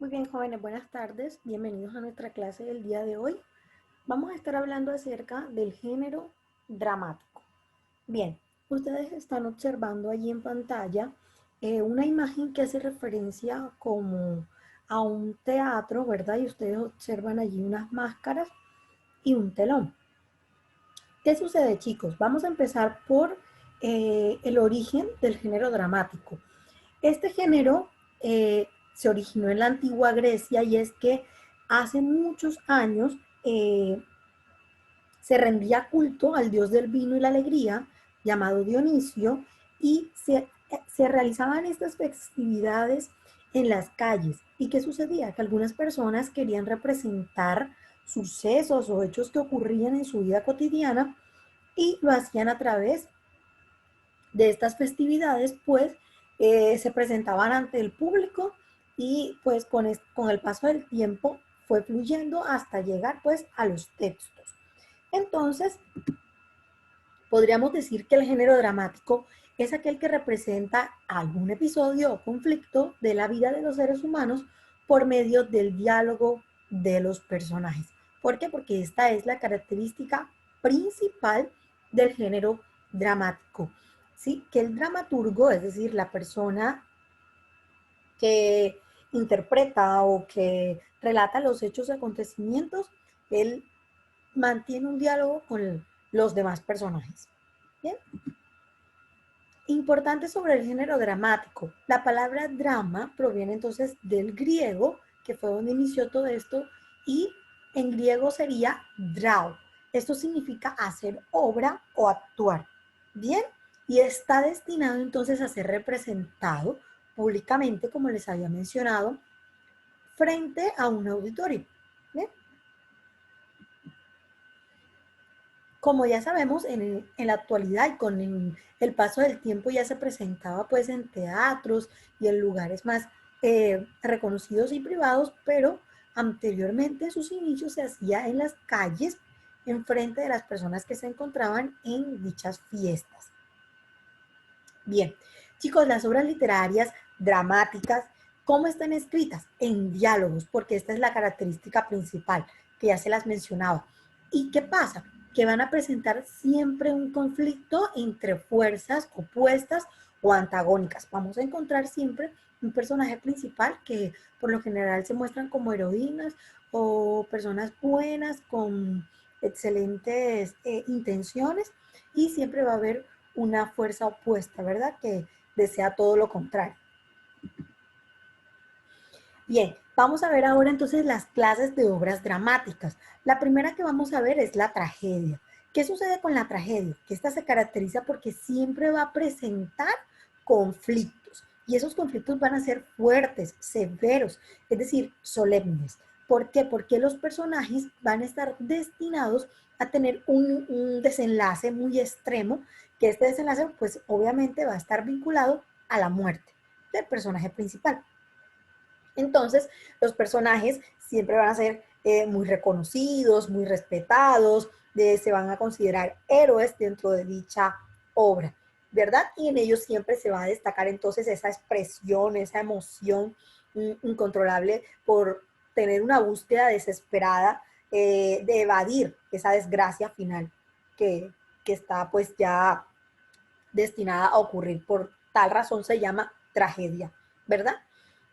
Muy bien, jóvenes, buenas tardes. Bienvenidos a nuestra clase del día de hoy. Vamos a estar hablando acerca del género dramático. Bien, ustedes están observando allí en pantalla una imagen que hace referencia como a un teatro, ¿verdad? Y ustedes observan allí unas máscaras y un telón. ¿Qué sucede, chicos? Vamos a empezar por el origen del género dramático. Este género se originó en la antigua Grecia y es que hace muchos años se rendía culto al dios del vino y la alegría, llamado Dionisio, y se realizaban estas festividades en las calles. ¿Y qué sucedía? Que algunas personas querían representar sucesos o hechos que ocurrían en su vida cotidiana y lo hacían a través de estas festividades, pues se presentaban ante el público y pues con el paso del tiempo fue fluyendo hasta llegar pues a los textos. Entonces, podríamos decir que el género dramático es aquel que representa algún episodio o conflicto de la vida de los seres humanos por medio del diálogo de los personajes. ¿Por qué? Porque esta es la característica principal del género dramático. ¿Sí? Que el dramaturgo, es decir, la persona que interpreta o que relata los hechos y acontecimientos, él mantiene un diálogo con los demás personajes. Bien. Importante sobre el género dramático. La palabra drama proviene entonces del griego, que fue donde inició todo esto, y en griego sería drao. Esto significa hacer obra o actuar. Bien, y está destinado entonces a ser representado públicamente, como les había mencionado, frente a un auditorio. Bien. Como ya sabemos, en la actualidad y con el paso del tiempo ya se presentaba pues en teatros y en lugares más reconocidos y privados, pero anteriormente sus inicios se hacía en las calles, en frente de las personas que se encontraban en dichas fiestas. Bien, chicos, las obras literarias, dramáticas, ¿cómo están escritas? En diálogos, porque esta es la característica principal, que ya se las mencionaba. ¿Y qué pasa? Que van a presentar siempre un conflicto entre fuerzas opuestas o antagónicas. Vamos a encontrar siempre un personaje principal que por lo general se muestran como heroínas o personas buenas con excelentes intenciones y siempre va a haber una fuerza opuesta, ¿verdad? Que desea todo lo contrario. Bien, vamos a ver ahora entonces las clases de obras dramáticas. La primera que vamos a ver es la tragedia. ¿Qué sucede con la tragedia? Que esta se caracteriza porque siempre va a presentar conflictos y esos conflictos van a ser fuertes, severos, es decir, solemnes. ¿Por qué? Porque los personajes van a estar destinados a tener un desenlace muy extremo, que este desenlace pues obviamente va a estar vinculado a la muerte del personaje principal. Entonces, los personajes siempre van a ser muy reconocidos, muy respetados, se van a considerar héroes dentro de dicha obra, ¿verdad? Y en ellos siempre se va a destacar entonces esa expresión, esa emoción incontrolable por tener una búsqueda desesperada de evadir esa desgracia final que, que está pues ya destinada a ocurrir. Por tal razón se llama tragedia, ¿verdad?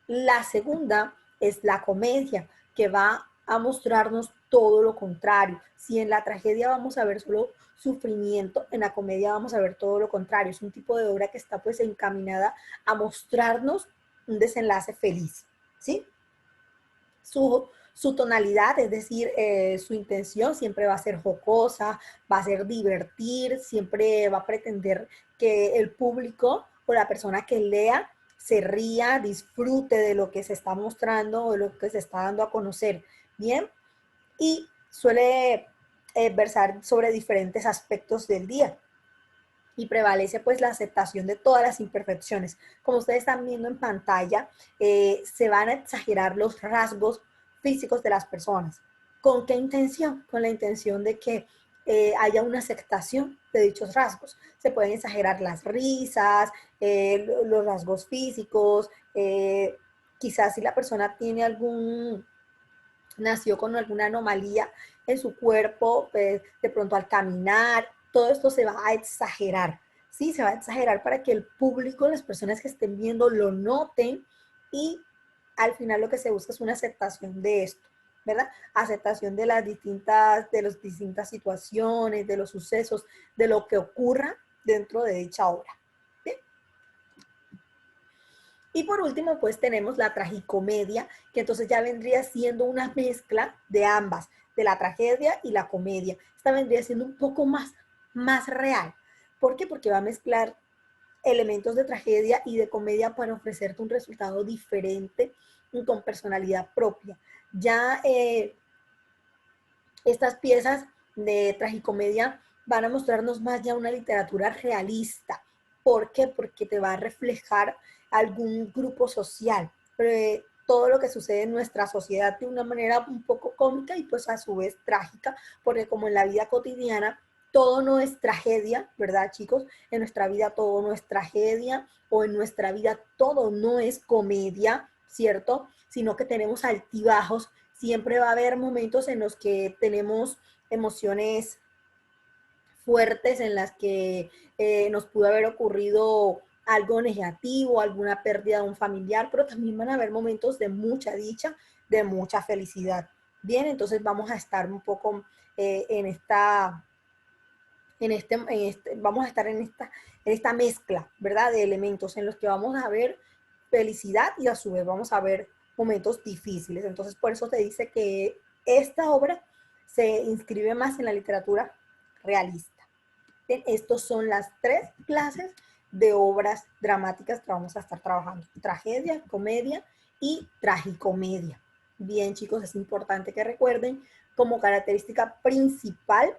La segunda es la comedia, que va a mostrarnos todo lo contrario. Si en la tragedia vamos a ver solo sufrimiento, en la comedia vamos a ver todo lo contrario. Es un tipo de obra que está pues encaminada a mostrarnos un desenlace feliz, ¿sí? Su tonalidad, es decir, su intención siempre va a ser jocosa, va a ser divertir, siempre va a pretender que el público o la persona que lea se ría, disfrute de lo que se está mostrando o de lo que se está dando a conocer. Bien, y suele versar sobre diferentes aspectos del día y prevalece pues la aceptación de todas las imperfecciones. Como ustedes están viendo en pantalla, se van a exagerar los rasgos físicos de las personas. ¿Con qué intención? Con la intención de que haya una aceptación de dichos rasgos. Se pueden exagerar las risas, los rasgos físicos, quizás si la persona tiene nació con alguna anomalía en su cuerpo, pues, de pronto al caminar, todo esto se va a exagerar, ¿sí? Se va a exagerar para que el público, las personas que estén viendo, lo noten y al final lo que se busca es una aceptación de esto, ¿verdad? Aceptación de las distintas situaciones, de los sucesos, de lo que ocurra dentro de dicha obra. ¿Bien? Y por último, pues tenemos la tragicomedia, que entonces ya vendría siendo una mezcla de ambas, de la tragedia y la comedia. Esta vendría siendo un poco más real. ¿Por qué? Porque va a mezclar elementos de tragedia y de comedia para ofrecerte un resultado diferente y con personalidad propia. Ya estas piezas de tragicomedia van a mostrarnos más ya una literatura realista. ¿Por qué? Porque te va a reflejar algún grupo social, todo lo que sucede en nuestra sociedad de una manera un poco cómica y pues a su vez trágica, porque como en la vida cotidiana todo no es tragedia, ¿verdad, chicos? En nuestra vida todo no es tragedia o en nuestra vida todo no es comedia, ¿cierto? Sino que tenemos altibajos. Siempre va a haber momentos en los que tenemos emociones fuertes, en las que nos pudo haber ocurrido algo negativo, alguna pérdida de un familiar, pero también van a haber momentos de mucha dicha, de mucha felicidad. Bien, entonces vamos a estar un poco vamos a estar en esta mezcla, ¿verdad? De elementos en los que vamos a ver felicidad y a su vez vamos a ver momentos difíciles. Entonces, por eso te dice que esta obra se inscribe más en la literatura realista. Bien, estos son las 3 clases de obras dramáticas que vamos a estar trabajando: tragedia, comedia y tragicomedia. Bien, chicos, es importante que recuerden como característica principal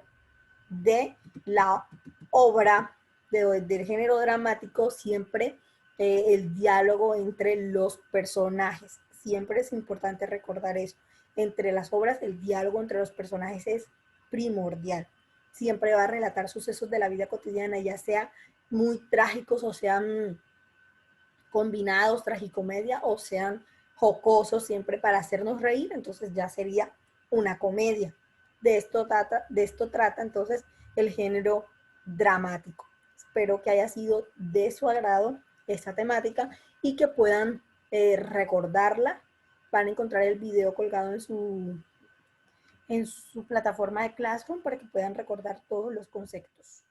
de la obra del género dramático siempre el diálogo entre los personajes. Siempre es importante recordar eso. Entre las obras, el diálogo entre los personajes es primordial. Siempre va a relatar sucesos de la vida cotidiana, ya sea muy trágicos o sean combinados, tragicomedia, o sean jocosos, siempre para hacernos reír, entonces ya sería una comedia. De esto trata entonces el género dramático. Espero que haya sido de su agrado esta temática y que puedan recordarla. Van a encontrar el video colgado en su plataforma de Classroom para que puedan recordar todos los conceptos.